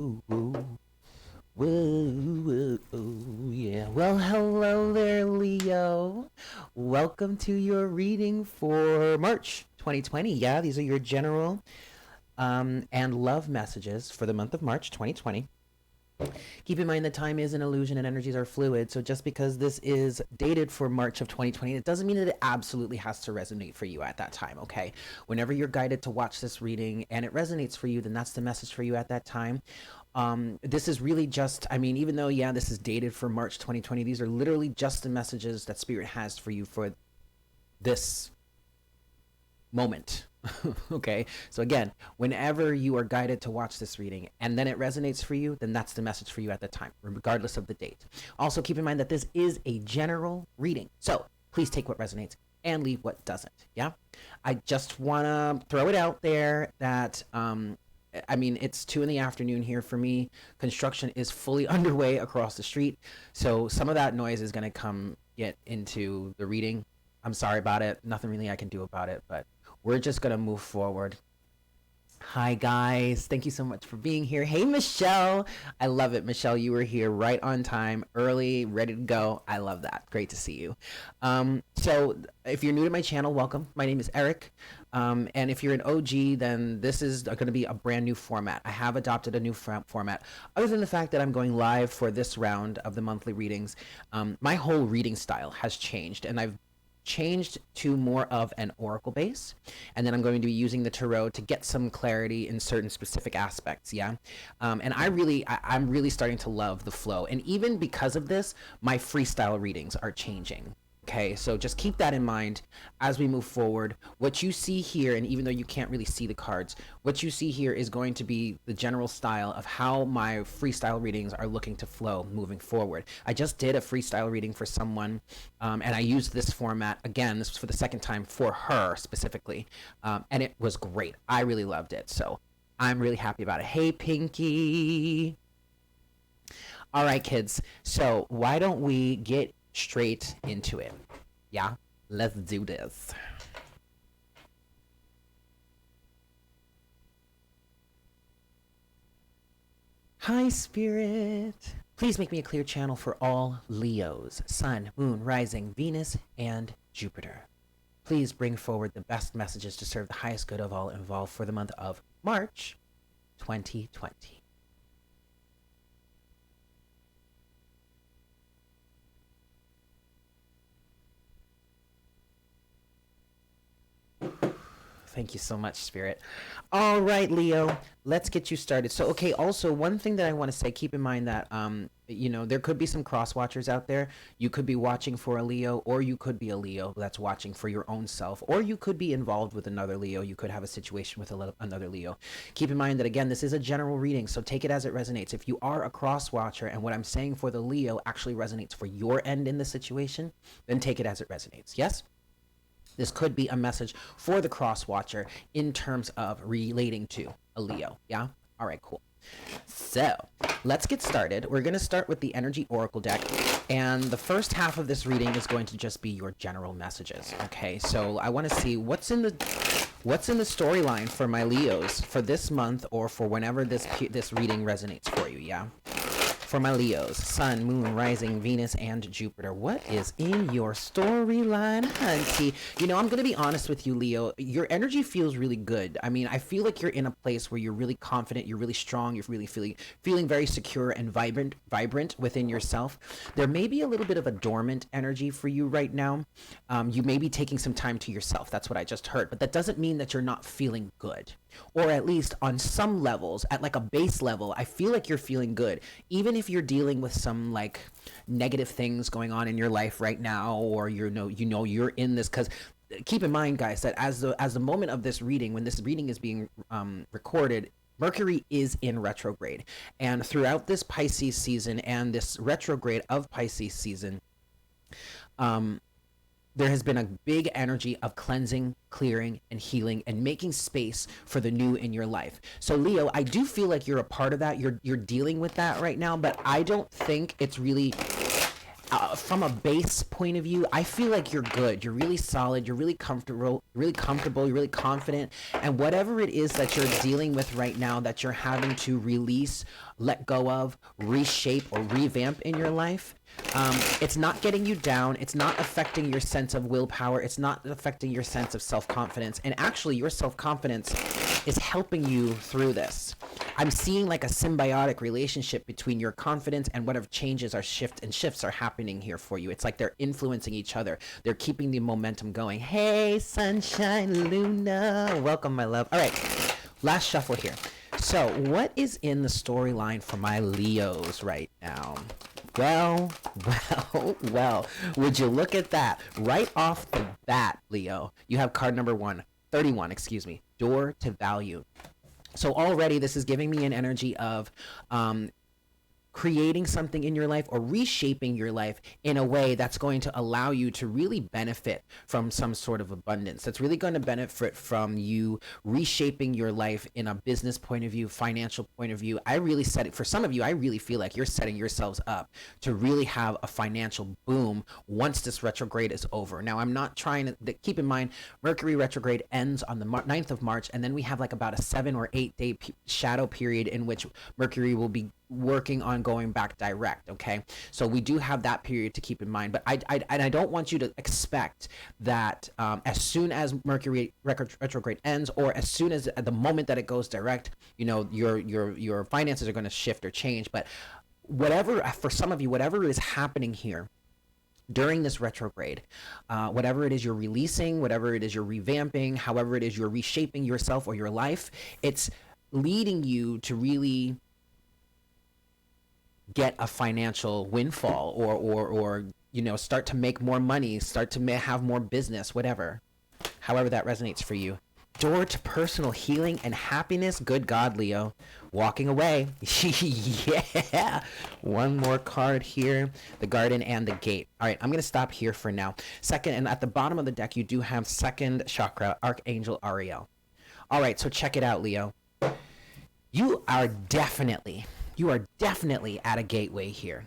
Ooh, ooh, woo, ooh, yeah. Well, hello there, Leo. Welcome to your reading for March 2020. Yeah, these are your general and love messages for the month of March 2020. Keep in mind that time is an illusion and energies are fluid. So just because this is dated for March of 2020, it doesn't mean that it absolutely has to resonate for you at that time, okay? Whenever you're guided to watch this reading and it resonates for you, then that's the message for you at that time. This is really just, I mean, even though, yeah, this is dated for March 2020, these are literally just the messages that Spirit has for you for this moment. Okay, so again, whenever you are guided to watch this reading and then it resonates for you, then that's the message for you at the time, regardless of the date. Also, keep in mind that this is a general reading, so please take what resonates and leave what doesn't. Yeah, I just want to throw it out there that I mean, it's 2 in the afternoon here for me. Construction is fully underway across the street, so some of that noise is going to come get into the reading. I'm sorry about it. Nothing really I can do about it, but we're just going to move forward. Hi, guys. Thank you so much for being here. Hey, Michelle. I love it. Michelle, you were here right on time, early, ready to go. I love that. Great to see you. So if you're new to my channel, welcome. My name is Eric. And if you're an OG, then this is going to be a brand new format. I have adopted a new format. Other than the fact that I'm going live for this round of the monthly readings, my whole reading style has changed, and I've changed to more of an oracle base, and then I'm going to be using the tarot to get some clarity in certain specific aspects. Yeah, and I'm really starting to love the flow, and even because of this, my freestyle readings are changing. Okay, so just keep that in mind as we move forward. What you see here, and even though you can't really see the cards, what you see here is going to be the general style of how my freestyle readings are looking to flow moving forward. I just did a freestyle reading for someone, and I used this format again. This was for the second time for her specifically, and it was great. I really loved it, so I'm really happy about it. Hey, Pinky. All right, kids. So why don't we get straight into it? Yeah, let's do this. Hi, Spirit. Please make me a clear channel for all Leos, Sun, Moon, Rising, Venus, and Jupiter. Please bring forward the best messages to serve the highest good of all involved for the month of March 2020. Thank you so much, Spirit. All right, Leo, let's get you started. So, okay, also, one thing that I want to say, keep in mind that, there could be some cross watchers out there. You could be watching for a Leo, or you could be a Leo that's watching for your own self, or you could be involved with another Leo. You could have a situation with another Leo. Keep in mind that, again, this is a general reading, so take it as it resonates. If you are a cross watcher and what I'm saying for the Leo actually resonates for your end in the situation, then take it as it resonates. Yes? This could be a message for the cross watcher in terms of relating to a Leo. Yeah? All right, cool. So let's get started. We're going to start with the Energy Oracle deck, and the first half of this reading is going to just be your general messages. Okay, so I want to see what's in the storyline for my Leos for this month, or for whenever this reading resonates for you. Yeah. For my Leos, Sun, Moon, Rising, Venus, and Jupiter. What is in your storyline, hunty? I'm going to be honest with you, Leo. Your energy feels really good. I mean, I feel like you're in a place where you're really confident, you're really strong, you're really feeling very secure and vibrant within yourself. There may be a little bit of a dormant energy for you right now. You may be taking some time to yourself. That's what I just heard. But that doesn't mean that you're not feeling good. Or at least on some levels, at like a base level, I feel like you're feeling good. Even if you're dealing with some like negative things going on in your life right now, or you're in this, because keep in mind, guys, that as the moment of this reading, when this reading is being recorded, Mercury is in retrograde, and throughout this Pisces season and this retrograde of Pisces season, there has been a big energy of cleansing, clearing, and healing, and making space for the new in your life. So, Leo, I do feel like you're a part of that. You're dealing with that right now, but I don't think it's really from a base point of view, I feel like you're good. You're really solid. You're really comfortable. You're really confident. And whatever it is that you're dealing with right now, that you're having to release, let go of, reshape, or revamp in your life, it's not getting you down. It's not affecting your sense of willpower. It's not affecting your sense of self-confidence. And actually, your self-confidence is helping you through this. I'm seeing like a symbiotic relationship between your confidence and whatever changes are shifts are happening here for you. It's like they're influencing each other. They're keeping the momentum going. Hey, sunshine, Luna. Welcome, my love. All right, last shuffle here. So what is in the storyline for my Leos right now? Well, would you look at that? Right off the bat, Leo, you have card number 31, door to value. So already this is giving me an energy of creating something in your life or reshaping your life in a way that's going to allow you to really benefit from some sort of abundance. That's really going to benefit from you reshaping your life in a business point of view, financial point of view. I really set it for some of you. I really feel like you're setting yourselves up to really have a financial boom once this retrograde is over. Now, I'm not trying to keep in mind Mercury retrograde ends on the 9th of March, and then we have like about a 7 or 8 day shadow period in which Mercury will be working on going back direct. Okay, so we do have that period to keep in mind, but I don't want you to expect that as soon as Mercury retrograde ends, or as soon as at the moment that it goes direct, you know, your finances are going to shift or change. But whatever, for some of you, whatever is happening here during this retrograde, whatever it is you're releasing, whatever it is you're revamping, however it is you're reshaping yourself or your life, it's leading you to really get a financial windfall, or you know, start to make more money, start to have more business, whatever, however that resonates for you. Door to personal healing and happiness. Good God, Leo, walking away. Yeah, one more card here, the garden and the gate. All right, I'm gonna stop here for now. Second, and at the bottom of the deck you do have second chakra, Archangel Ariel. All right, so check it out, Leo. You are definitely at a gateway here.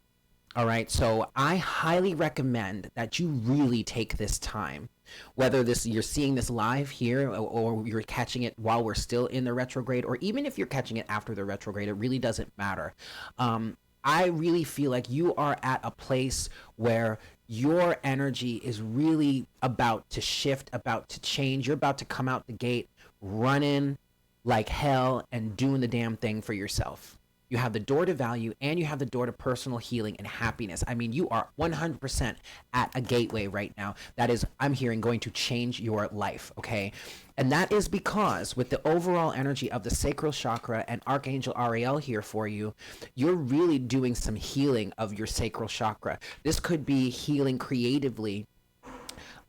All right, so I highly recommend that you really take this time, whether you're seeing this live here, or you're catching it while we're still in the retrograde, or even if you're catching it after the retrograde, it really doesn't matter. I really feel like you are at a place where your energy is really about to shift, about to change. You're about to come out the gate running like hell and doing the damn thing for yourself. You have the door to value, and you have the door to personal healing and happiness. I mean, you are 100% at a gateway right now that is, I'm hearing, going to change your life, okay? And that is because with the overall energy of the sacral chakra and Archangel Ariel here for you, you're really doing some healing of your sacral chakra. This could be healing creatively,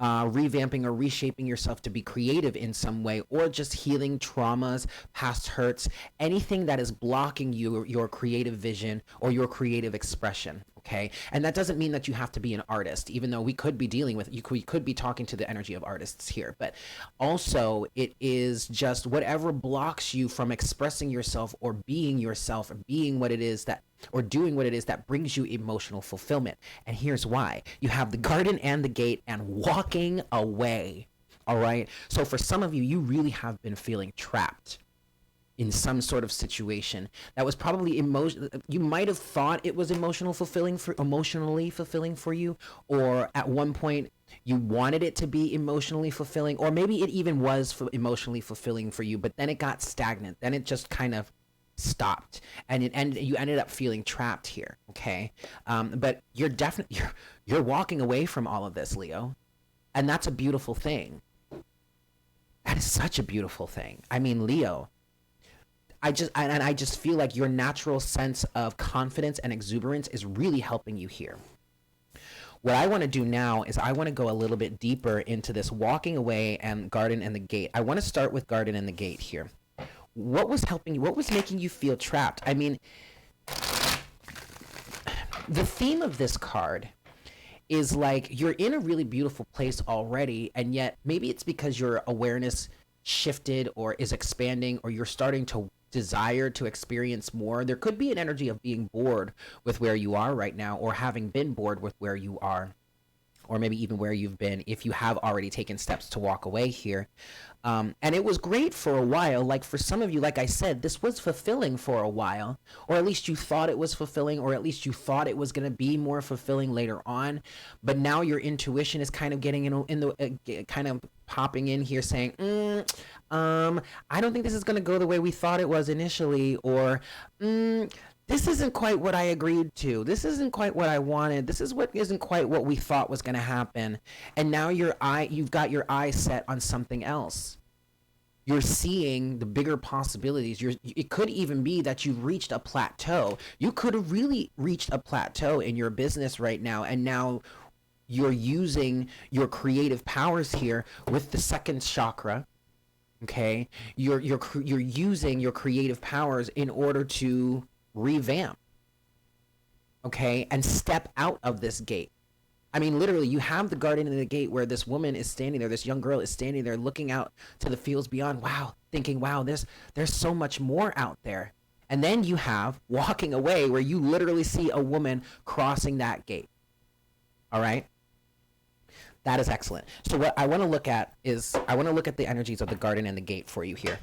revamping or reshaping yourself to be creative in some way, or just healing traumas, past hurts, anything that is blocking your creative vision or your creative expression. Okay, and that doesn't mean that you have to be an artist, even though we could be dealing with, we could be talking to the energy of artists here, but also it is just whatever blocks you from expressing yourself or being yourself, or being what it is that, or doing what it is that brings you emotional fulfillment. And here's why. You have the garden and the gate and walking away. All right, so for some of you, you really have been feeling trapped in some sort of situation that was probably you might have thought it was emotionally fulfilling for you, or at one point you wanted it to be emotionally fulfilling, or maybe it even was emotionally fulfilling for you, but then it got stagnant, then it just kind of stopped, and you ended up feeling trapped here. Okay, but you're walking away from all of this, Leo, and that's a beautiful thing. That is such a beautiful thing. I mean, Leo, I just feel like your natural sense of confidence and exuberance is really helping you here. What I want to do now is I want to go a little bit deeper into this walking away and garden and the gate. I want to start with garden and the gate here. What was helping you? What was making you feel trapped? I mean, the theme of this card is like you're in a really beautiful place already, and yet maybe it's because your awareness shifted or is expanding, or you're starting to desire to experience more. There could be an energy of being bored with where you are right now, or having been bored with where you are, or maybe even where you've been if you have already taken steps to walk away here. And it was great for a while. Like for some of you, like I said, this was fulfilling for a while, or at least you thought it was fulfilling, or at least you thought it was going to be more fulfilling later on. But now your intuition is kind of getting in the kind of popping in here saying, I don't think this is going to go the way we thought it was initially, or this isn't quite what I agreed to. This isn't quite what I wanted. This isn't quite what we thought was going to happen. And now you've got your eyes set on something else. You're seeing the bigger possibilities. It could even be that you've reached a plateau. You could have really reached a plateau in your business right now, and now you're using your creative powers here with the second chakra. Okay, you're using your creative powers in order to revamp, okay, and step out of this gate. I mean, literally, you have the garden in the gate where this woman is standing there, this young girl is standing there looking out to the fields beyond, wow, thinking, wow, there's so much more out there. And then you have walking away where you literally see a woman crossing that gate. All right? That is excellent. So what I want to look at is, I want to look at the energies of the garden and the gate for you here.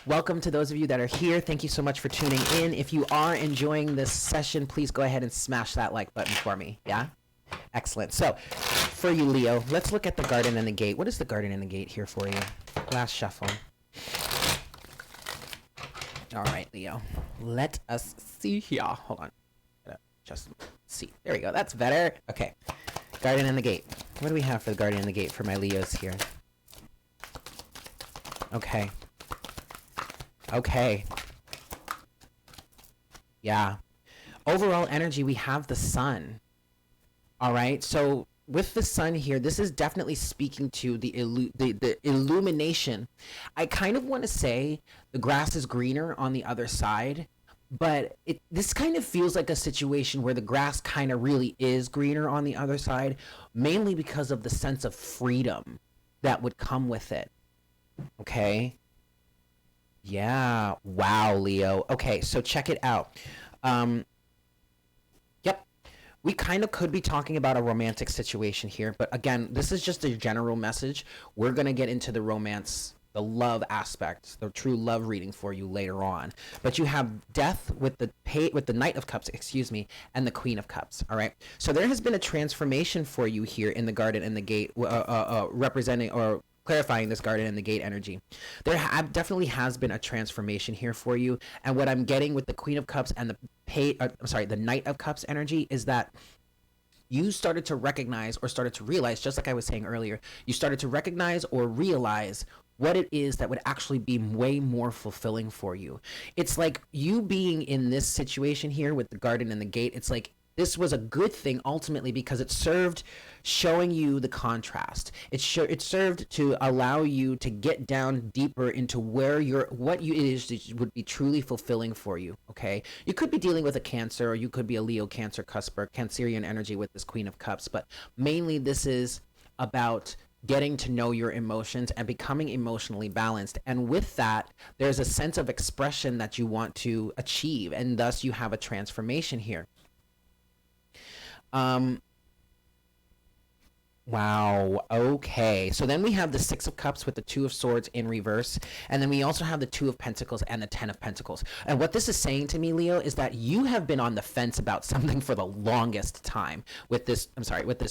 Welcome to those of you that are here. Thank you so much for tuning in. If you are enjoying this session, please go ahead and smash that like button for me. Yeah? Excellent. So, for you, Leo, let's look at the garden and the gate. What is the garden and the gate here for you? Last shuffle. All right, Leo. Let us see here. Hold on. Just see. There we go. That's better. Okay. Garden and the gate. What do we have for the garden and the gate for my Leos here? Okay. Okay. Yeah. Overall energy, we have the sun. All right. So with the sun here, this is definitely speaking to the illumination. I kind of want to say the grass is greener on the other side, but this kind of feels like a situation where the grass kind of really is greener on the other side, mainly because of the sense of freedom that would come with it. Okay. Yeah. Wow, Leo. Okay, so check it out. Yep. We kind of could be talking about a romantic situation here, but again, this is just a general message. We're going to get into the romance, the love aspect, the true love reading for you later on. But you have death with the Knight of Cups, and the Queen of Cups, all right? So there has been a transformation for you here in the garden and the gate, representing or clarifying this garden and the gate energy. There definitely has been a transformation here for you, and what I'm getting with the Queen of Cups and the Knight of Cups energy is that you started to recognize or started to realize, just like I was saying earlier, you started to recognize or realize what it is that would actually be way more fulfilling for you. It's like you being in this situation here with the garden and the gate, it's like this was a good thing ultimately because it served showing you the contrast. It served to allow you to get down deeper into where what it is that would be truly fulfilling for you. Okay, you could be dealing with a Cancer, or you could be a Leo, Cancer, cusper, Cancerian energy with this Queen of Cups, but mainly this is about getting to know your emotions and becoming emotionally balanced. And with that, there's a sense of expression that you want to achieve, and thus you have a transformation here. Wow. Okay. So then we have the Six of Cups with the Two of Swords in reverse. And then we also have the Two of Pentacles and the Ten of Pentacles. And what this is saying to me, Leo, is that you have been on the fence about something for the longest time with this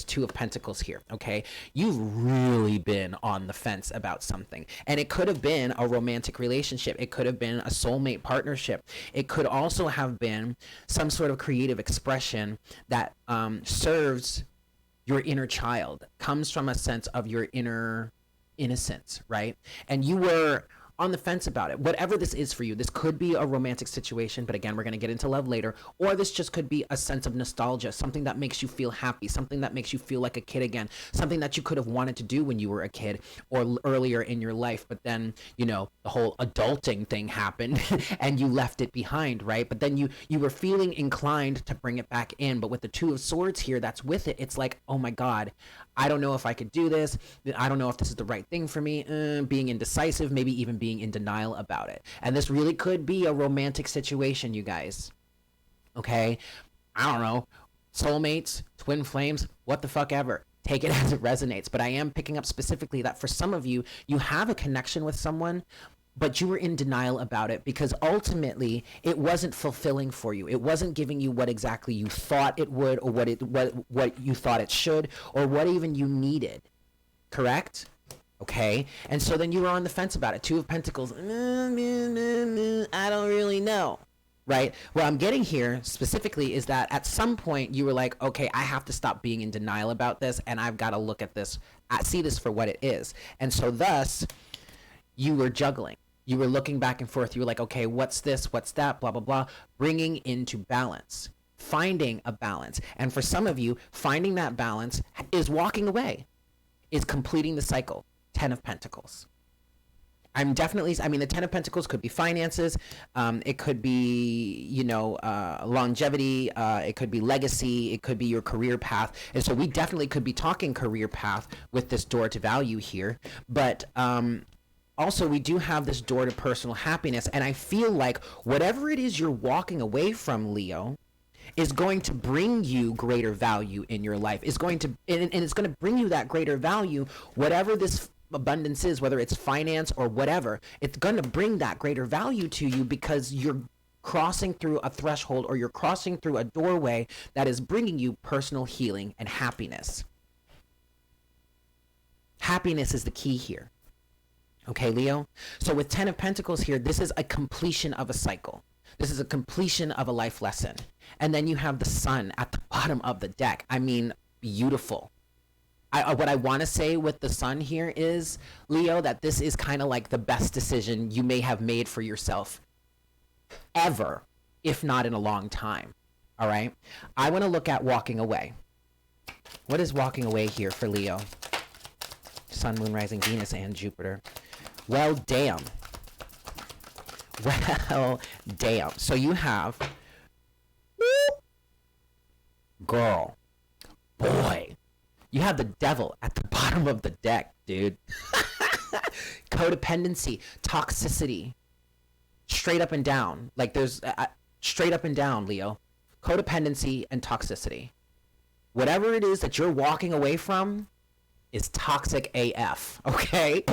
Two of Pentacles here. Okay. You've really been on the fence about something. And it could have been a romantic relationship. It could have been a soulmate partnership. It could also have been some sort of creative expression that serves your inner child, comes from a sense of your inner innocence, right? And you were on the fence about it. Whatever this is for you, this could be a romantic situation, but again, we're going to get into love later, or this just could be a sense of nostalgia, something that makes you feel happy, something that makes you feel like a kid again, something that you could have wanted to do when you were a kid or earlier in your life, but then, the whole adulting thing happened and you left it behind, right? But then you were feeling inclined to bring it back in, but with the Two of Swords here that's with it, it's like, oh my God, I don't know if I could do this. I don't know if this is the right thing for me. Being indecisive, maybe even being being in denial about it. And this really could be a romantic situation, you guys. Okay? I don't know. Soulmates, twin flames, what the fuck ever. Take it as it resonates. But I am picking up specifically that for some of you, you have a connection with someone, but you were in denial about it because ultimately it wasn't fulfilling for you. It wasn't giving you what exactly you thought it would, or what you thought it should, or what even you needed. Correct? Okay? And so then you were on the fence about it. Two of Pentacles. I don't really know. Right? What I'm getting here specifically is that at some point you were like, okay, I have to stop being in denial about this, and I've got to look at this, see this for what it is. And so thus, you were juggling. You were looking back and forth. You were like, okay, what's this? What's that? Blah, blah, blah. Bringing into balance. Finding a balance. And for some of you, finding that balance is walking away, is completing the cycle. 10 of Pentacles. The 10 of Pentacles could be finances. It could be, longevity. It could be legacy. It could be your career path. And so we definitely could be talking career path with this door to value here. But also, we do have this door to personal happiness. And I feel like whatever it is you're walking away from, Leo, is going to bring you greater value in your life. It's going to bring you that greater value, whatever this abundance is, whether it's finance or whatever. It's going to bring that greater value to you because you're crossing through a threshold, or you're crossing through a doorway that is bringing you personal healing and happiness. Happiness is the key here. Okay, Leo? So with 10 of Pentacles here, this is a completion of a cycle. This is a completion of a life lesson. And then you have the Sun at the bottom of the deck. I mean, beautiful. What I want to say with the Sun here is, Leo, that this is kind of like the best decision you may have made for yourself ever, if not in a long time. All right? I want to look at walking away. What is walking away here for Leo? Sun, Moon, Rising, Venus, and Jupiter. Well, damn. Well, damn. So you have... Girl. Boy. You have the Devil at the bottom of the deck, dude. Codependency, toxicity, straight up and down. Like there's straight up and down, Leo. Codependency and toxicity. Whatever it is that you're walking away from is toxic AF, okay?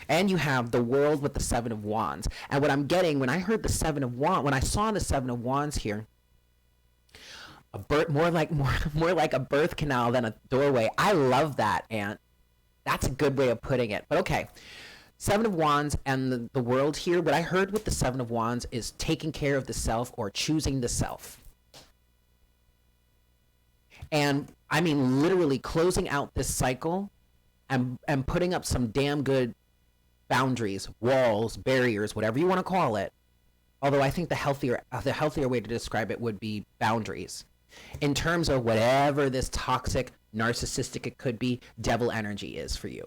And you have the World with the Seven of Wands. And what I'm getting, when I heard the Seven of Wands, when I saw the Seven of Wands here, more like a birth canal than a doorway. I love that, Aunt. That's a good way of putting it. But okay, Seven of Wands and the World here. What I heard with the Seven of Wands is taking care of the self, or choosing the self. And I mean literally closing out this cycle and putting up some damn good boundaries, walls, barriers, whatever you want to call it. Although I think the healthier way to describe it would be boundaries. In terms of whatever this toxic, narcissistic, it could be, devil energy is for you.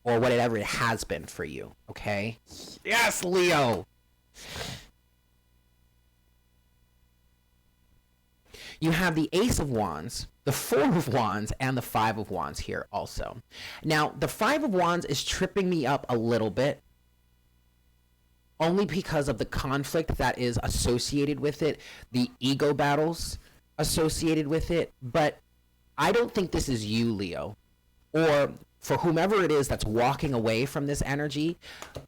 Or whatever it has been for you, okay? Yes, Leo! You have the Ace of Wands, the Four of Wands, and the Five of Wands here also. Now, the Five of Wands is tripping me up a little bit, only because of the conflict that is associated with it, the ego battles associated with it. But I don't think this is you, Leo, or for whomever it is that's walking away from this energy.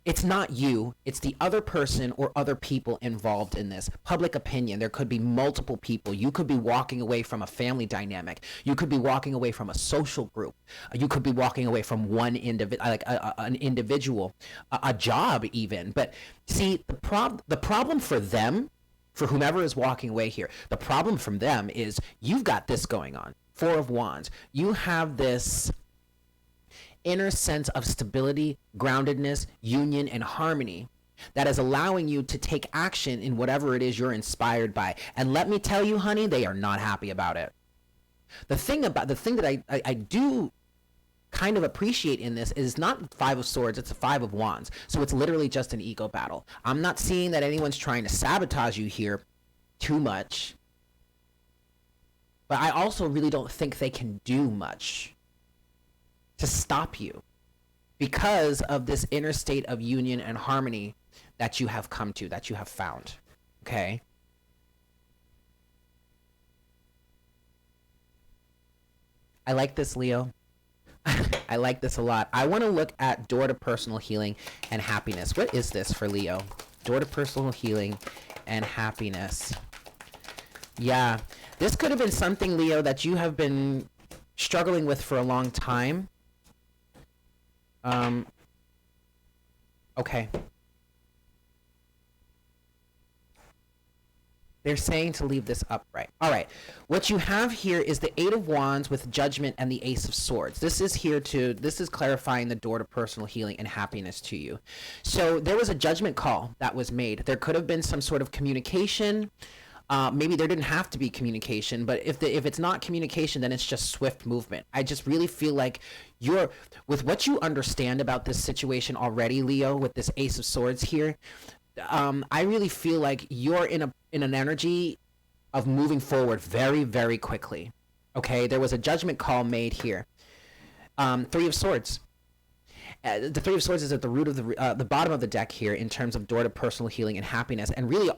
It's not you, it's the other person or other people involved in this. Public opinion, there could be multiple people. You could be walking away from a family dynamic. You could be walking away from a social group. You could be walking away from one an individual, a job even. But see, the problem for them, for whomever is walking away here, the problem from them is you've got this going on. Four of Wands. You have this inner sense of stability, groundedness, union, and harmony that is allowing you to take action in whatever it is you're inspired by. And let me tell you, honey, they are not happy about it. The thing that I do kind of appreciate in this is not Five of Swords, it's a Five of Wands. So it's literally just an ego battle. I'm not seeing that anyone's trying to sabotage you here too much. But I also really don't think they can do much to stop you, because of this inner state of union and harmony that you have come to, that you have found. Okay? I like this, Leo. I like this a lot. I want to look at door to personal healing and happiness. What is this for Leo? Door to personal healing and happiness. Yeah, this could have been something, Leo, that you have been struggling with for a long time. Okay. They're saying to leave this upright. All right. What you have here is the Eight of Wands with Judgment and the Ace of Swords. This is clarifying the door to personal healing and happiness to you. So there was a judgment call that was made. There could have been some sort of communication. Maybe there didn't have to be communication, but if it's not communication, then it's just swift movement. I just really feel like with what you understand about this situation already, Leo, with this Ace of Swords here, I really feel like you're in an energy of moving forward very, very quickly. Okay, there was a judgment call made here. Three of Swords. The Three of Swords is at the root of the bottom of the deck here in terms of door to personal healing and happiness. And really,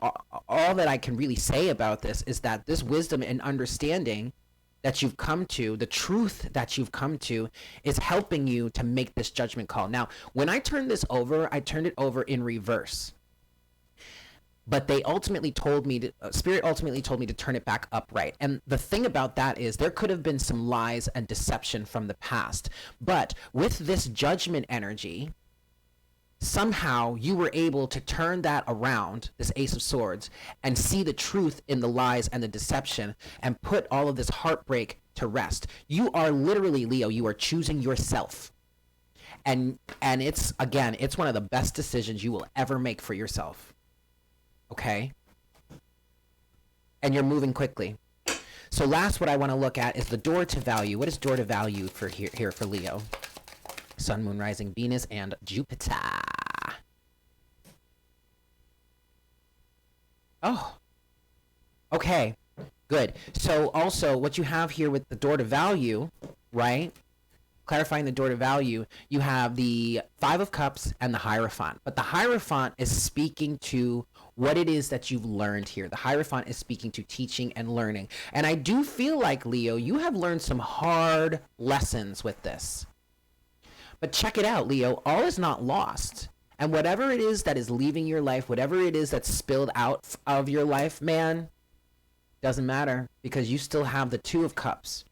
all that I can really say about this is that this wisdom and understanding that you've come to, the truth that you've come to, is helping you to make this judgment call. Now, when I turned this over, I turned it over in reverse. But they ultimately told me Spirit ultimately told me to turn it back upright. And the thing about that is there could have been some lies and deception from the past. But with this judgment energy, somehow you were able to turn that around, this Ace of Swords, and see the truth in the lies and the deception and put all of this heartbreak to rest. You are literally, Leo, you are choosing yourself. And it's one of the best decisions you will ever make for yourself. Okay? And you're moving quickly. So last, what I want to look at is the door to value. What is door to value for here for Leo? Sun, Moon, Rising, Venus, and Jupiter. Oh. Okay. Good. So also, what you have here with the door to value, right? Clarifying the door to value, you have the Five of Cups and the Hierophant. But the Hierophant is speaking to what it is that you've learned here. The Hierophant is speaking to teaching and learning. And I do feel like, Leo, you have learned some hard lessons with this. But check it out, Leo. All is not lost. And whatever it is that is leaving your life, whatever it is that's spilled out of your life, man, doesn't matter, because you still have the Two of Cups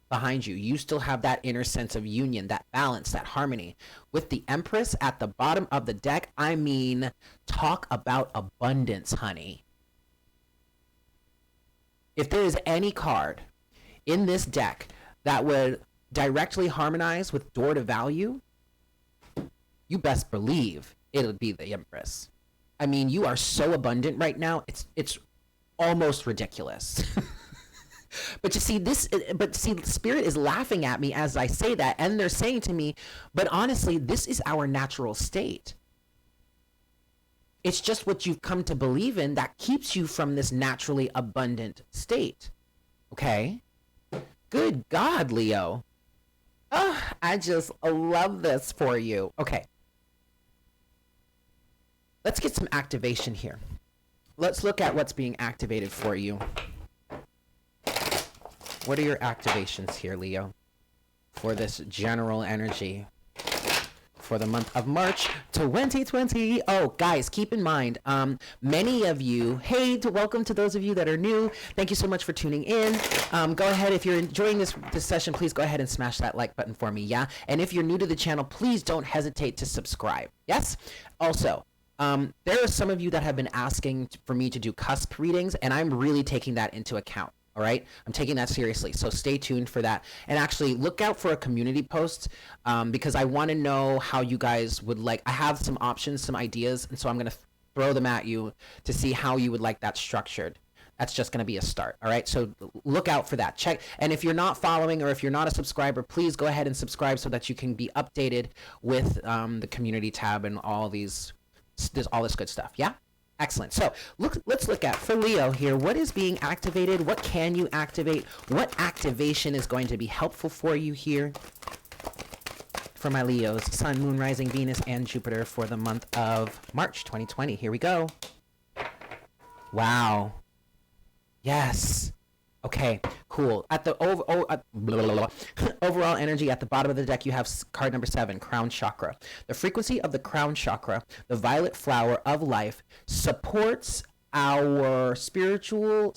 behind you. You still have that inner sense of union, that balance, that harmony. With the Empress at the bottom of the deck, I mean, talk about abundance, honey. If there is any card in this deck that would directly harmonize with door to value, you best believe it'll be the Empress. I mean, you are so abundant right now, it's almost ridiculous. But Spirit is laughing at me as I say that, and they're saying to me, but honestly, this is our natural state. It's just what you've come to believe in that keeps you from this naturally abundant state. Okay? Good God, Leo. Oh, I just love this for you. Okay. Let's get some activation here. Let's look at what's being activated for you. What are your activations here, Leo, for this general energy for the month of March 2020? Oh, guys, keep in mind, many of you, welcome to those of you that are new. Thank you so much for tuning in. Go ahead, if you're enjoying this session, please go ahead and smash that like button for me, yeah? And if you're new to the channel, please don't hesitate to subscribe, yes? Also, there are some of you that have been asking for me to do cusp readings, and I'm really taking that into account. All right, I'm taking that seriously, so stay tuned for that. And actually, look out for a community post because I want to know how you guys would like. I have some options, some ideas, and so I'm going to throw them at you to see how you would like that structured. That's just going to be a start. All right, so look out for that. Check, and if you're not following or if you're not a subscriber, please go ahead and subscribe so that you can be updated with the community tab and all this good stuff. Yeah. Excellent. So let's look at, for Leo here, what is being activated? What can you activate? What activation is going to be helpful for you here for my Leos, Sun, Moon, Rising, Venus, and Jupiter for the month of March 2020. Here we go. Wow. Yes. Okay, cool. At the overall energy at the bottom of the deck, you have card number 7, Crown Chakra. The frequency of the Crown Chakra, the violet flower of life, supports our spiritual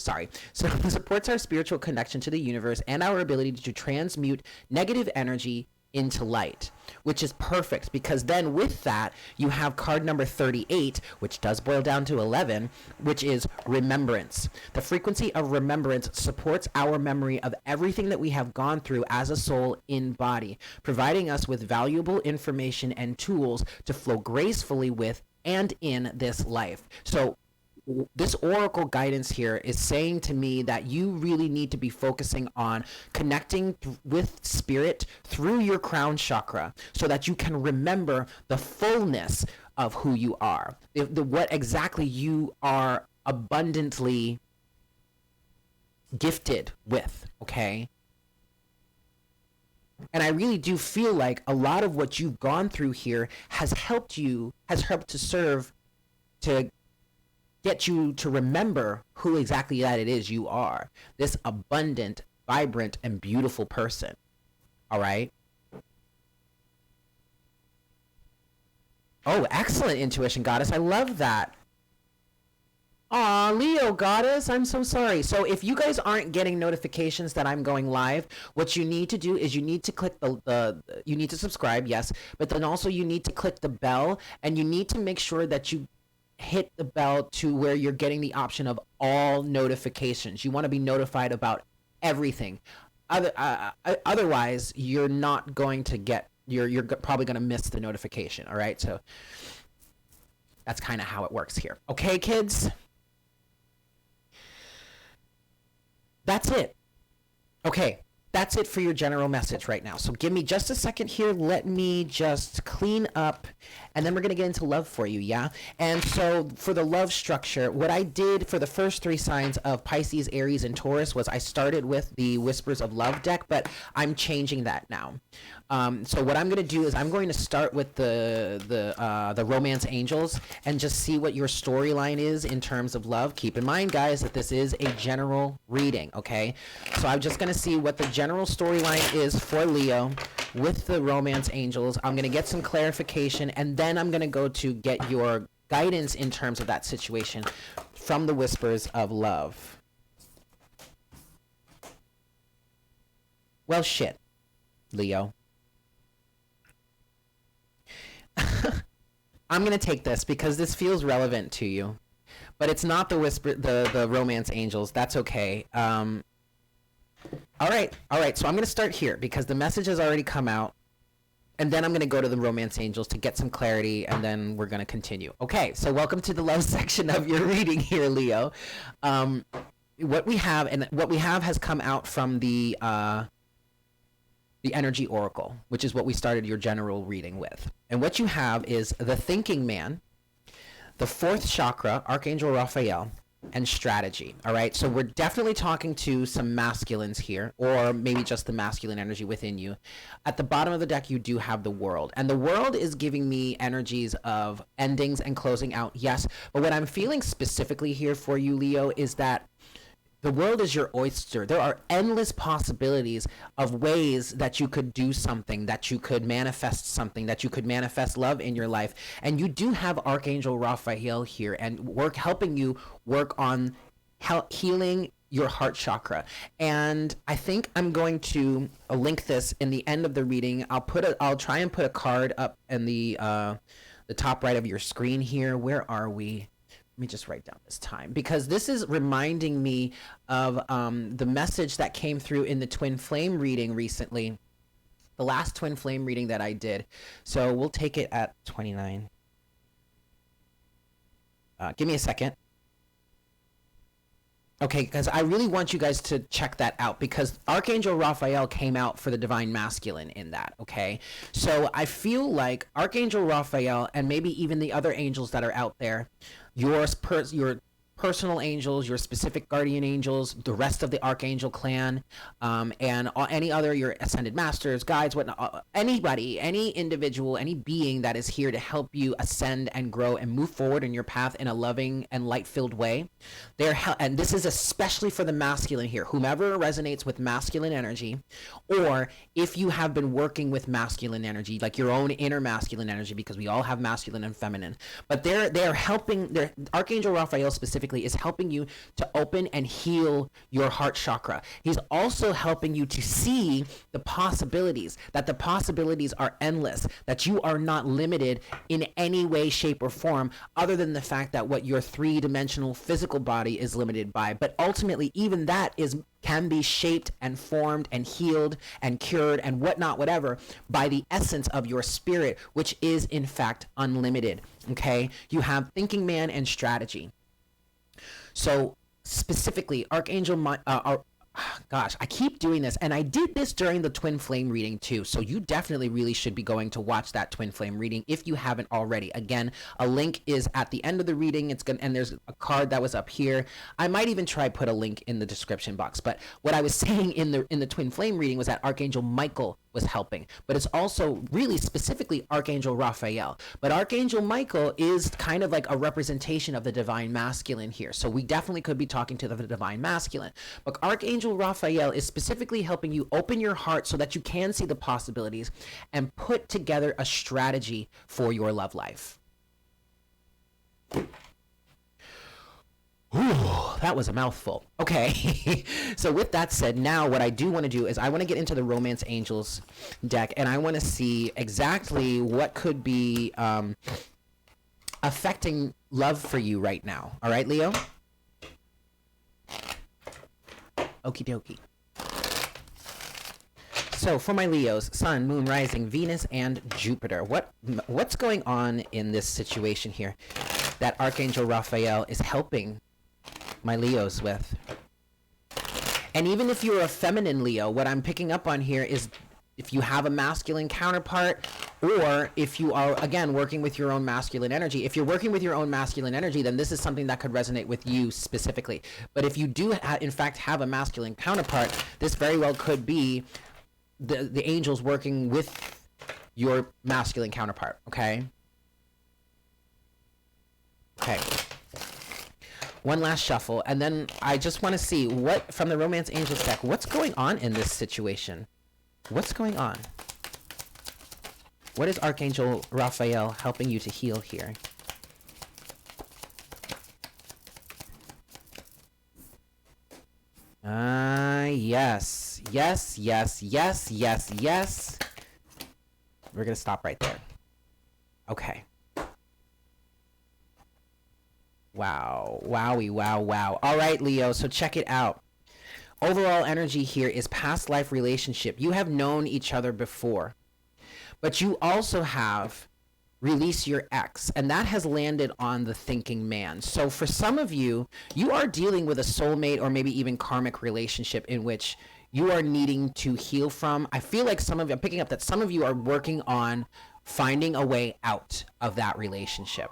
connection to the universe and our ability to transmute negative energy into light, which is perfect, because then with that you have card number 38, which does boil down to 11, which is remembrance. The frequency of remembrance supports our memory of everything that we have gone through as a soul in body, providing us with valuable information and tools to flow gracefully with and in this life. So this oracle guidance here is saying to me that you really need to be focusing on connecting with spirit through your crown chakra so that you can remember the fullness of who you are, what exactly you are abundantly gifted with, okay? And I really do feel like a lot of what you've gone through here has helped to serve to get you to remember who exactly that it is you are. This abundant, vibrant, and beautiful person. All right? Oh, excellent intuition, goddess. I love that. Aw, Leo goddess, I'm so sorry. So if you guys aren't getting notifications that I'm going live, what you need to do is you need to click you need to subscribe, yes, but then also you need to click the bell, and you need to make sure that you hit the bell to where you're getting the option of all notifications. You want to be notified about everything. Otherwise, you're not going to get, you're probably going to miss the notification, all right? So that's kind of how it works here. Okay, kids? That's it. Okay. That's it for your general message right now. So give me just a second here. Let me just clean up, and then we're going to get into love for you, yeah? And so for the love structure, what I did for the first 3 signs of Pisces, Aries, and Taurus was I started with the Whispers of Love deck, but I'm changing that now. So what I'm going to do is I'm going to start with the Romance Angels and just see what your storyline is in terms of love. Keep in mind, guys, that this is a general reading, okay? So I'm just going to see what the general storyline is for Leo with the Romance Angels. I'm going to get some clarification, and then I'm going to go to get your guidance in terms of that situation from the Whispers of Love. Well, shit, Leo. I'm going to take this because this feels relevant to you, but it's not the the Romance Angels. That's okay. All right. So I'm going to start here because the message has already come out, and then I'm going to go to the Romance Angels to get some clarity, and then we're going to continue. Okay, so welcome to the love section of your reading here, Leo. What we have has come out from the Energy Oracle, which is what we started your general reading with. And what you have is the Thinking Man, the 4th chakra, Archangel Raphael, and strategy. All right, so we're definitely talking to some masculines here, or maybe just the masculine energy within you. At the bottom of the deck, you do have the World, and the World is giving me energies of endings and closing out, yes, but what I'm feeling specifically here for you, Leo, is that the world is your oyster. There are endless possibilities of ways that you could do something, that you could manifest something, that you could manifest love in your life. And you do have Archangel Raphael here and helping you work on healing your heart chakra. And I think I'm going to link this in the end of the reading. I'll try and put a card up in the top right of your screen here. Where are we? Let me just write down this time, because this is reminding me of the message that came through in the Twin Flame reading recently, the last Twin Flame reading that I did. So we'll take it at 29. Give me a second. Okay, because I really want you guys to check that out, because Archangel Raphael came out for the Divine Masculine in that, okay? So I feel like Archangel Raphael, and maybe even the other angels that are out there, your personal angels, your specific guardian angels, the rest of the archangel clan, and any other your ascended masters, guides, whatnot, anybody, any individual, any being that is here to help you ascend and grow and move forward in your path in a loving and light-filled way. And this is especially for the masculine here, whomever resonates with masculine energy, or if you have been working with masculine energy, like your own inner masculine energy, because we all have masculine and feminine, but they're helping. Archangel Raphael specifically is helping you to open and heal your heart chakra. He's also helping you to see the possibilities, that the possibilities are endless, that you are not limited in any way, shape, or form, other than the fact that what your three-dimensional physical body is limited by. But ultimately, even that can be shaped and formed and healed and cured and whatnot, whatever, by the essence of your spirit, which is in fact unlimited. Okay? You have thinking man and strategy. So specifically, Archangel, gosh, I keep doing this, and I did this during the Twin Flame reading too, so you definitely really should be going to watch that Twin Flame reading if you haven't already. Again, a link is at the end of the reading. And there's a card that was up here. I might even try put a link in the description box. But what I was saying in the Twin Flame reading was that Archangel Michael was helping, but it's also really specifically Archangel Raphael. But Archangel Michael is kind of like a representation of the divine masculine here, so we definitely could be talking to the divine masculine. But Archangel Raphael is specifically helping you open your heart so that you can see the possibilities and put together a strategy for your love life. Ooh, that was a mouthful. Okay, so with that said, now what I do want to do is I want to get into the Romance Angels deck, and I want to see exactly what could be affecting love for you right now. All right, Leo? Okie dokie. So for my Leos, Sun, Moon, Rising, Venus, and Jupiter, what's going on in this situation here that Archangel Raphael is helping my Leos with? And even if you're a feminine Leo, what I'm picking up on here is if you have a masculine counterpart, or if you are, again, working with your own masculine energy. If you're working with your own masculine energy, then this is something that could resonate with you specifically. But if you do, in fact, have a masculine counterpart, this very well could be the angels working with your masculine counterpart, okay? Okay. One last shuffle, and then I just want to see what, from the Romance Angels deck, what's going on in this situation? What's going on? What is Archangel Raphael helping you to heal here? Yes. Yes, yes, yes, yes, yes. We're going to stop right there. Okay. Wow. Wowie, wow, wow. All right, Leo, so check it out. Overall energy here is past life relationship. You have known each other before, but you also have release your ex, and that has landed on the thinking man. So for some of you, you are dealing with a soulmate or maybe even karmic relationship in which you are needing to heal from. I feel like I'm picking up that some of you are working on finding a way out of that relationship.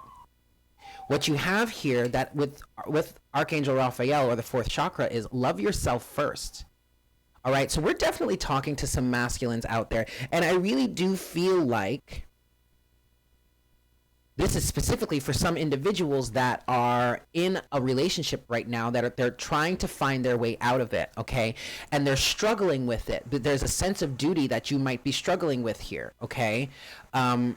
What you have here that with Archangel Raphael, or the fourth chakra, is love yourself first. All right, so we're definitely talking to some masculines out there, and I really do feel like this is specifically for some individuals that are in a relationship right now that they're trying to find their way out of it, okay? And they're struggling with it. But there's a sense of duty that you might be struggling with here, okay? And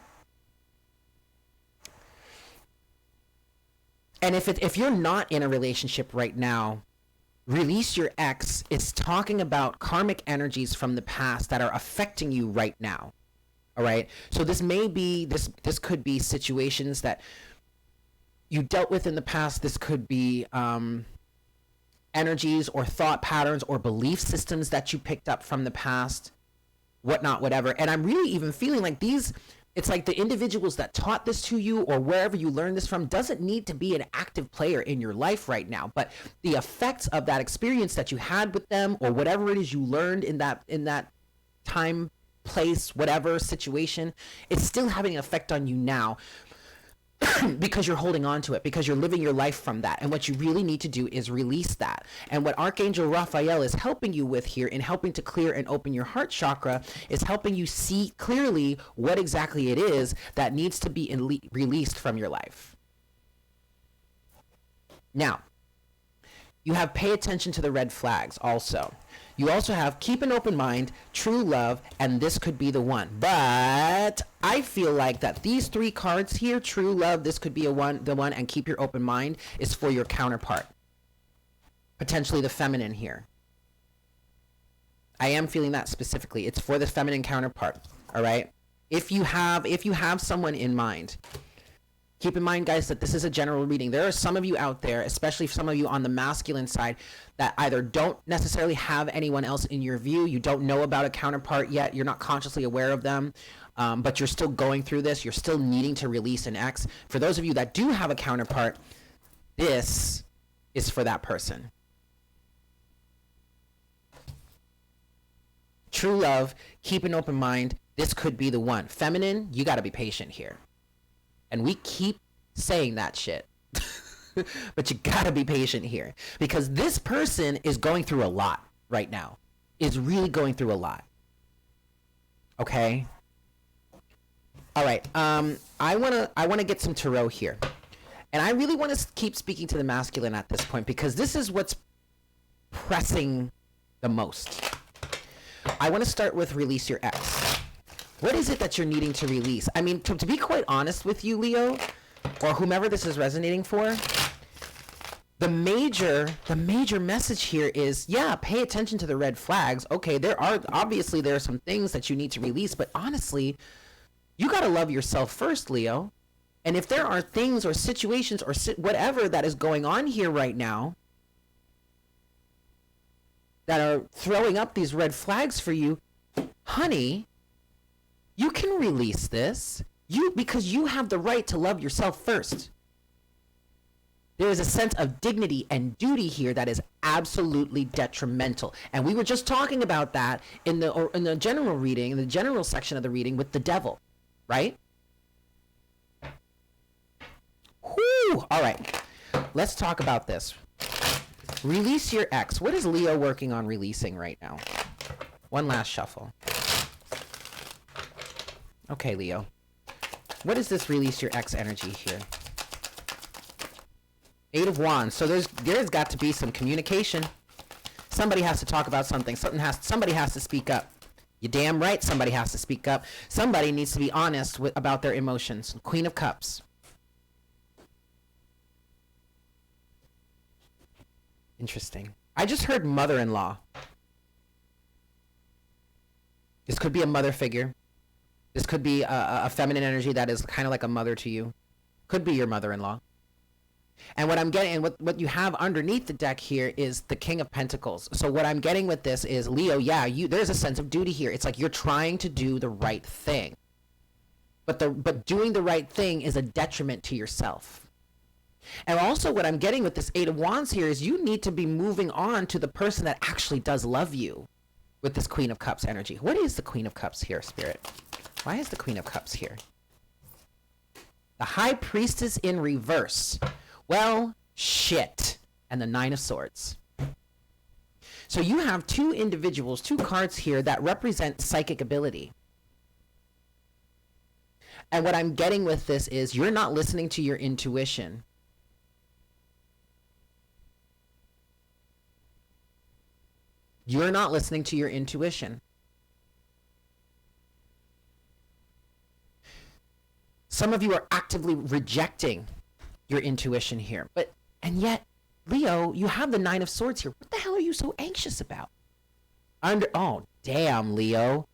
if you're not in a relationship right now, release your ex. It's talking about karmic energies from the past that are affecting you right now. All right. So this may be this could be situations that you dealt with in the past. This could be energies or thought patterns or belief systems that you picked up from the past, whatnot, whatever. And I'm really even feeling like it's like the individuals that taught this to you or wherever you learned this from doesn't need to be an active player in your life right now. But the effects of that experience that you had with them, or whatever it is you learned in that time, place, whatever situation, it's still having an effect on you now. because you're holding on to it, because you're living your life from that. And what you really need to do is release that. And what Archangel Raphael is helping you with here, in helping to clear and open your heart chakra, is helping you see clearly what exactly it is that needs to be released from your life. Now, you have pay attention to the red flags also. You also have keep an open mind, true love, and this could be the one. But I feel like that these three cards here, true love, this could be the one, and keep your open mind, is for your counterpart. Potentially the feminine here. I am feeling that specifically. It's for the feminine counterpart, all right? If you have someone in mind, keep in mind, guys, that this is a general reading. There are some of you out there, especially some of you on the masculine side, that either don't necessarily have anyone else in your view, you don't know about a counterpart yet, you're not consciously aware of them, but you're still going through this, you're still needing to release an ex. For those of you that do have a counterpart, this is for that person. True love, keep an open mind, this could be the one. Feminine, you gotta be patient here. And we keep saying that shit. But you gotta be patient here. Because this person is going through a lot right now. Is really going through a lot. Okay? Alright, I wanna get some tarot here. And I really wanna keep speaking to the masculine at this point, because this is what's pressing the most. I wanna start with release your ex. What is it that you're needing to release? I mean, to be quite honest with you, Leo, or whomever this is resonating for, the major message here is, yeah, pay attention to the red flags. Okay, there are some things that you need to release, but honestly, you got to love yourself first, Leo. And if there are things or situations or whatever that is going on here right now that are throwing up these red flags for you, honey, you can release this, because you have the right to love yourself first. There is a sense of dignity and duty here that is absolutely detrimental. And we were just talking about that in the general reading, in the general section of the reading with the devil, right? Whew! All right, let's talk about this. Release your ex. What is Leo working on releasing right now? One last shuffle. Okay, Leo. What is this release your ex energy here? 8 of Wands. So there's got to be some communication. Somebody has to talk about something. Somebody has to speak up. You're damn right somebody has to speak up. Somebody needs to be honest about their emotions. Queen of Cups. Interesting. I just heard mother-in-law. This could be a mother figure. This could be a feminine energy that is kind of like a mother to you. Could be your mother-in-law. And what I'm getting, and what you have underneath the deck here is the King of Pentacles. So what I'm getting with this is, Leo, yeah, there's a sense of duty here. It's like you're trying to do the right thing. But doing the right thing is a detriment to yourself. And also what I'm getting with this 8 of Wands here is you need to be moving on to the person that actually does love you with this Queen of Cups energy. What is the Queen of Cups here, Spirit? Why is the Queen of Cups here? The High Priestess in reverse. Well, shit. And the 9 of Swords. So you have two individuals, two cards here that represent psychic ability. And what I'm getting with this is you're not listening to your intuition. You're not listening to your intuition. Some of you are actively rejecting your intuition here. And yet, Leo, you have the 9 of Swords here. What the hell are you so anxious about? Oh, damn, Leo.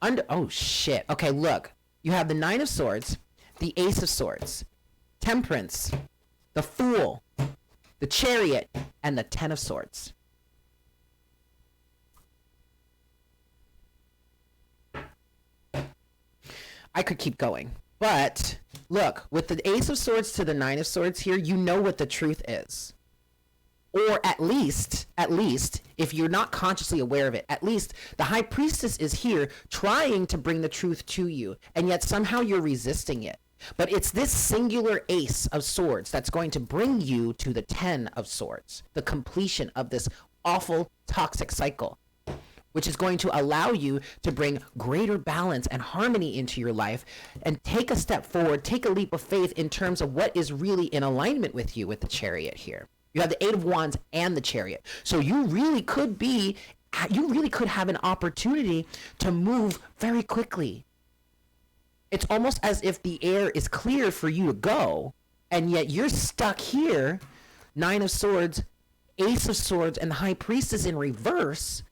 Oh, shit. Okay, look. You have the 9 of Swords, the Ace of Swords, Temperance, the Fool, the Chariot, and the 10 of Swords. I could keep going. But, look, with the Ace of Swords to the 9 of Swords here, you know what the truth is. Or at least, if you're not consciously aware of it, at least the high priestess is here trying to bring the truth to you, and yet somehow you're resisting it. But it's this singular ace of swords that's going to bring you to the 10 of swords, the completion of this awful toxic cycle, which is going to allow you to bring greater balance and harmony into your life and take a step forward, take a leap of faith in terms of what is really in alignment with you with the Chariot here. You have the 8 of Wands and the Chariot. So you really could have an opportunity to move very quickly. It's almost as if the air is clear for you to go, and yet you're stuck here. 9 of Swords, Ace of Swords, and the High Priestess in reverse,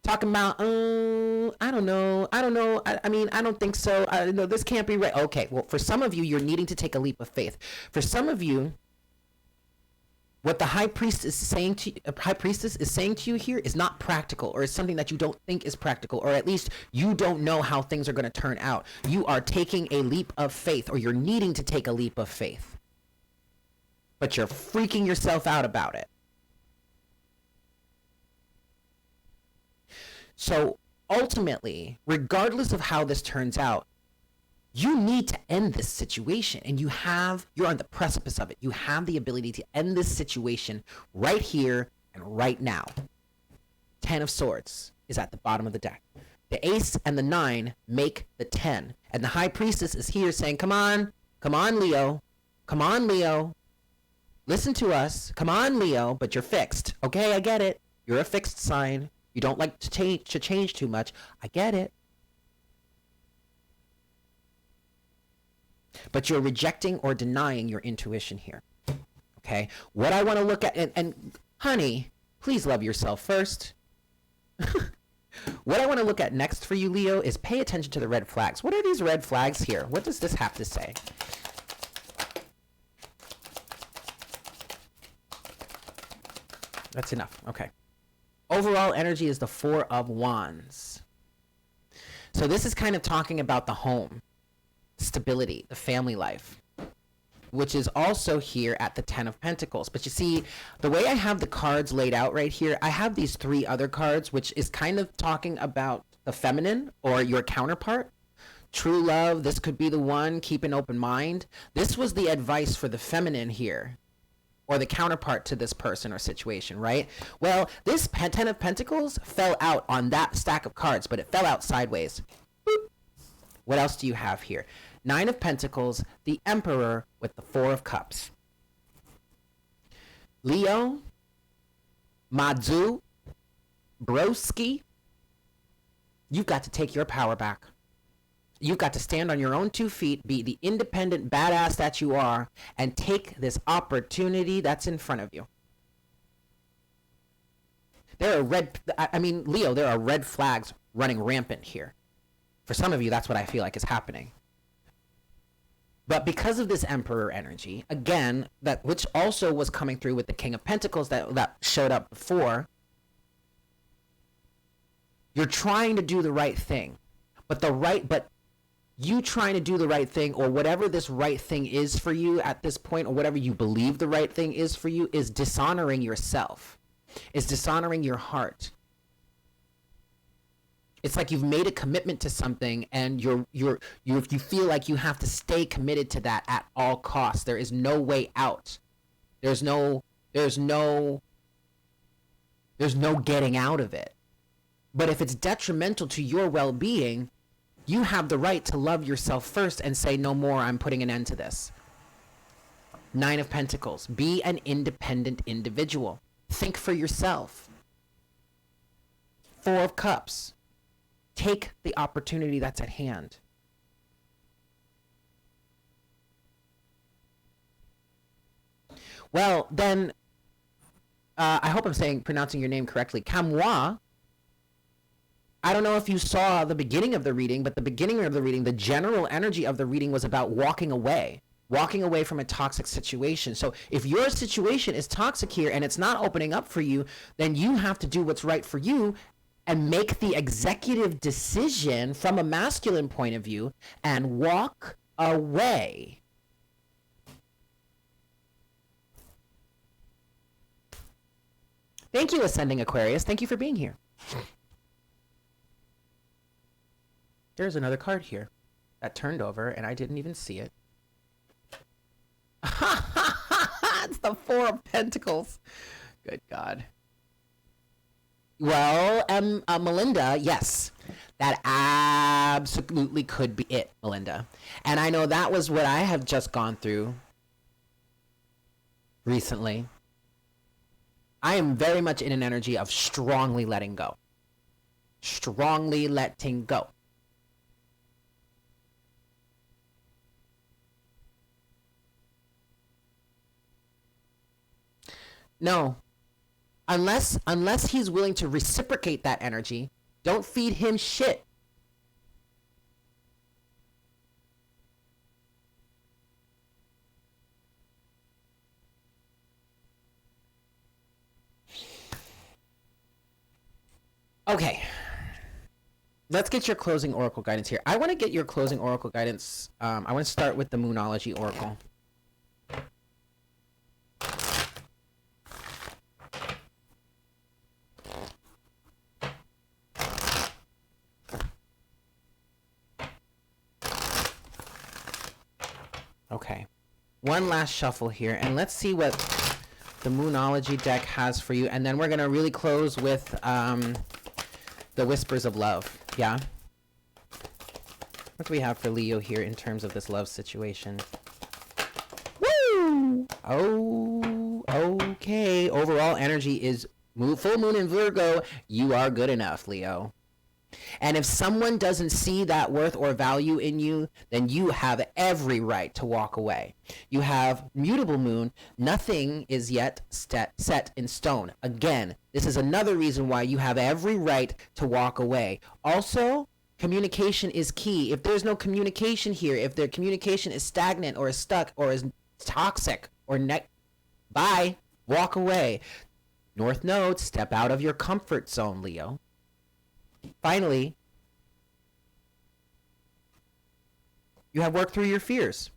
talking about, I don't know. I mean, I don't think so. No, this can't be right. Okay, well, for some of you, you're needing to take a leap of faith. For some of you, what the High Priestess is saying to you here is not practical, or is something that you don't think is practical, or at least you don't know how things are going to turn out. You are taking a leap of faith, or you're needing to take a leap of faith, but you're freaking yourself out about it. So ultimately, regardless of how this turns out, you need to end this situation, and you're on the precipice of it. You have the ability to end this situation right here and right now. 10 of Swords is at the bottom of the deck. The Ace and the 9 make the 10, and the High Priestess is here saying, come on, Leo, listen to us, come on, Leo, but you're fixed. Okay, I get it. You're a fixed sign. You don't like to change too much. I get it. But you're rejecting or denying your intuition here. Okay? What I want to look at, and honey, please love yourself first. What I want to look at next for you, Leo, is pay attention to the red flags. What are these red flags here? What does this have to say? That's enough. Okay. Overall energy is the 4 of Wands. So this is kind of talking about the home, stability, the family life, which is also here at the 10 of Pentacles. But you see, the way I have the cards laid out right here, I have these 3 other cards, which is kind of talking about the feminine or your counterpart. True love, this could be the one, keep an open mind. This was the advice for the feminine here, or the counterpart to this person or situation, right? Well, this 10 of Pentacles fell out on that stack of cards, but it fell out sideways. Boop. What else do you have here? 9 of Pentacles, the Emperor with the 4 of Cups. Leo, Madzu, Broski, you've got to take your power back. You've got to stand on your own 2 feet, be the independent badass that you are, and take this opportunity that's in front of you. Leo, there are red flags running rampant here. For some of you, that's what I feel like is happening. But because of this Emperor energy, again, which also was coming through with the King of Pentacles that showed up before, you're trying to do the right thing. But you trying to do the right thing, or whatever this right thing is for you at this point, or whatever you believe the right thing is for you, is dishonoring yourself, is dishonoring your heart. It's like you've made a commitment to something, and you feel like you have to stay committed to that at all costs. There is no way out. There's no getting out of it. But if it's detrimental to your well-being, you have the right to love yourself first and say, no more, I'm putting an end to this. 9 of Pentacles. Be an independent individual. Think for yourself. 4 of Cups. Take the opportunity that's at hand. Well, then, I hope I'm pronouncing your name correctly. Kamwa. I don't know if you saw the beginning of the reading, but the beginning of the reading, the general energy of the reading was about walking away from a toxic situation. So if your situation is toxic here and it's not opening up for you, then you have to do what's right for you and make the executive decision from a masculine point of view and walk away. Thank you, Ascending Aquarius. Thank you for being here. There's another card here that turned over, and I didn't even see it. It's the Four of Pentacles. Good God. Well, Melinda, yes, that absolutely could be it, Melinda. And I know that was what I have just gone through recently. I am very much in an energy of strongly letting go. Strongly letting go. No. Unless he's willing to reciprocate that energy, don't feed him shit. Okay. Let's get your closing oracle guidance here. I want to get your closing oracle guidance. I want to start with the Moonology Oracle. Okay. One last shuffle here, and let's see what the Moonology deck has for you, and then we're going to really close with the Whispers of Love. Yeah? What do we have for Leo here in terms of this love situation? Woo! Oh, okay. Overall energy is full moon in Virgo. You are good enough, Leo. And if someone doesn't see that worth or value in you, then you have every right to walk away. You have mutable moon. Nothing is yet set in stone. Again, this is another reason why you have every right to walk away. Also, communication is key. If there's no communication here, if the communication is stagnant or is stuck or is toxic or bye, walk away. North Node, step out of your comfort zone, Leo. Finally, you have worked through your fears.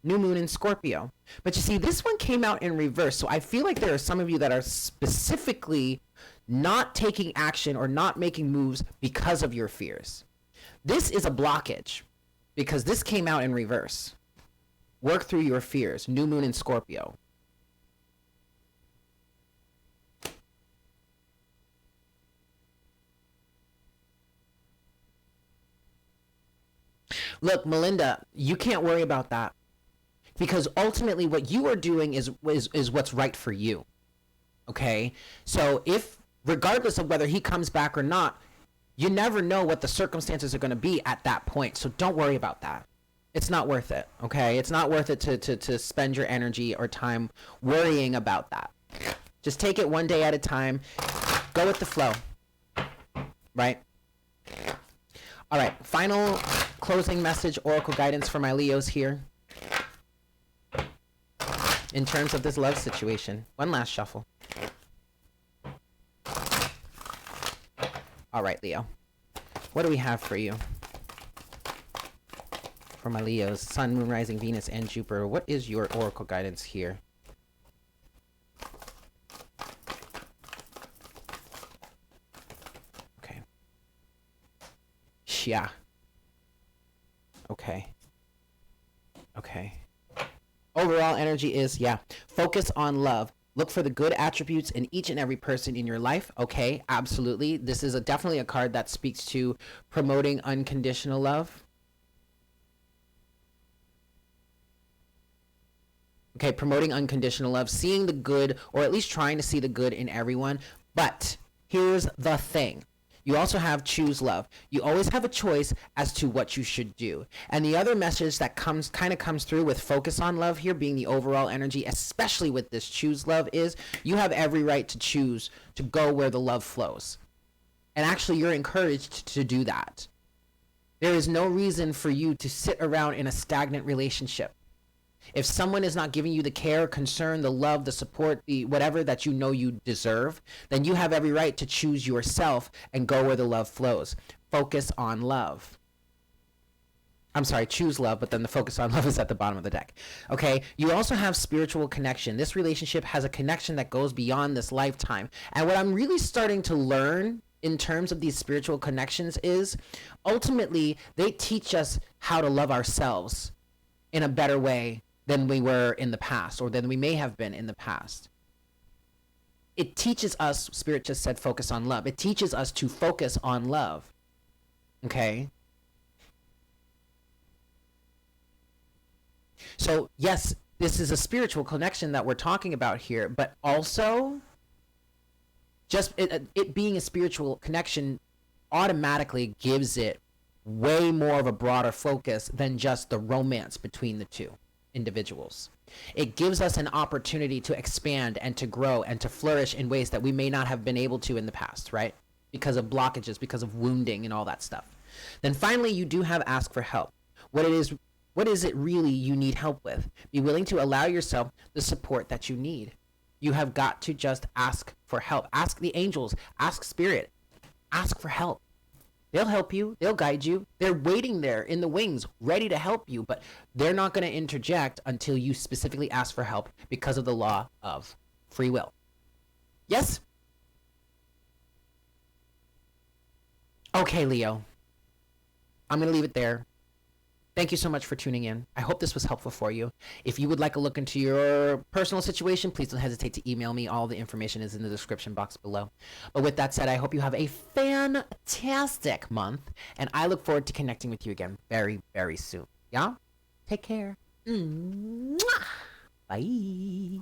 New moon in Scorpio. But you see, this one came out in reverse. So I feel like there are some of you that are specifically not taking action or not making moves because of your fears. This is a blockage because this came out in reverse. Work through your fears. New moon in Scorpio. Look, Melinda, you can't worry about that because ultimately what you are doing is what's right for you. Okay? So if, regardless of whether he comes back or not, you never know what the circumstances are going to be at that point. So don't worry about that. It's not worth it. Okay? It's not worth it to spend your energy or time worrying about that. Just take it one day at a time. Go with the flow. Right? All right, final closing message, oracle guidance for my Leos here. In terms of this love situation. One last shuffle. All right, Leo. What do we have for you? For my Leos, Sun, Moon, Rising, Venus, and Jupiter. What is your oracle guidance here? Yeah. Okay. Overall energy is, yeah. Focus on love. Look for the good attributes in each and every person in your life. Okay, absolutely. This is definitely a card that speaks to promoting unconditional love. Okay, promoting unconditional love. Seeing the good, or at least trying to see the good in everyone. But here's the thing. You also have choose love. You always have a choice as to what you should do. And the other message that comes through with focus on love here being the overall energy, especially with this choose love, is you have every right to choose to go where the love flows. And actually, you're encouraged to do that. There is no reason for you to sit around in a stagnant relationship. If someone is not giving you the care, concern, the love, the support, the whatever that you know you deserve, then you have every right to choose yourself and go where the love flows. Focus on love. I'm sorry, choose love, but then the focus on love is at the bottom of the deck. Okay, you also have spiritual connection. This relationship has a connection that goes beyond this lifetime. And what I'm really starting to learn in terms of these spiritual connections is ultimately they teach us how to love ourselves in a better way than we were in the past, or than we may have been in the past. It teaches us, Spirit just said focus on love. It teaches us to focus on love. Okay? So, yes, this is a spiritual connection that we're talking about here, but also just it being a spiritual connection automatically gives it way more of a broader focus than just the romance between the two individuals. It gives us an opportunity to expand and to grow and to flourish in ways that we may not have been able to in the past, right? Because of blockages, because of wounding and all that stuff. Then finally, you do have ask for help. What is it really you need help with? Be willing to allow yourself the support that you need. You have got to just ask for help. Ask the angels, ask Spirit, ask for help. They'll help you. They'll guide you. They're waiting there in the wings, ready to help you, but they're not going to interject until you specifically ask for help because of the law of free will. Yes? Okay, Leo. I'm going to leave it there. Thank you so much for tuning in. I hope this was helpful for you. If you would like a look into your personal situation, please don't hesitate to email me. All the information is in the description box below. But with that said, I hope you have a fantastic month, and I look forward to connecting with you again very, very soon. Yeah? Take care. Mwah! Bye.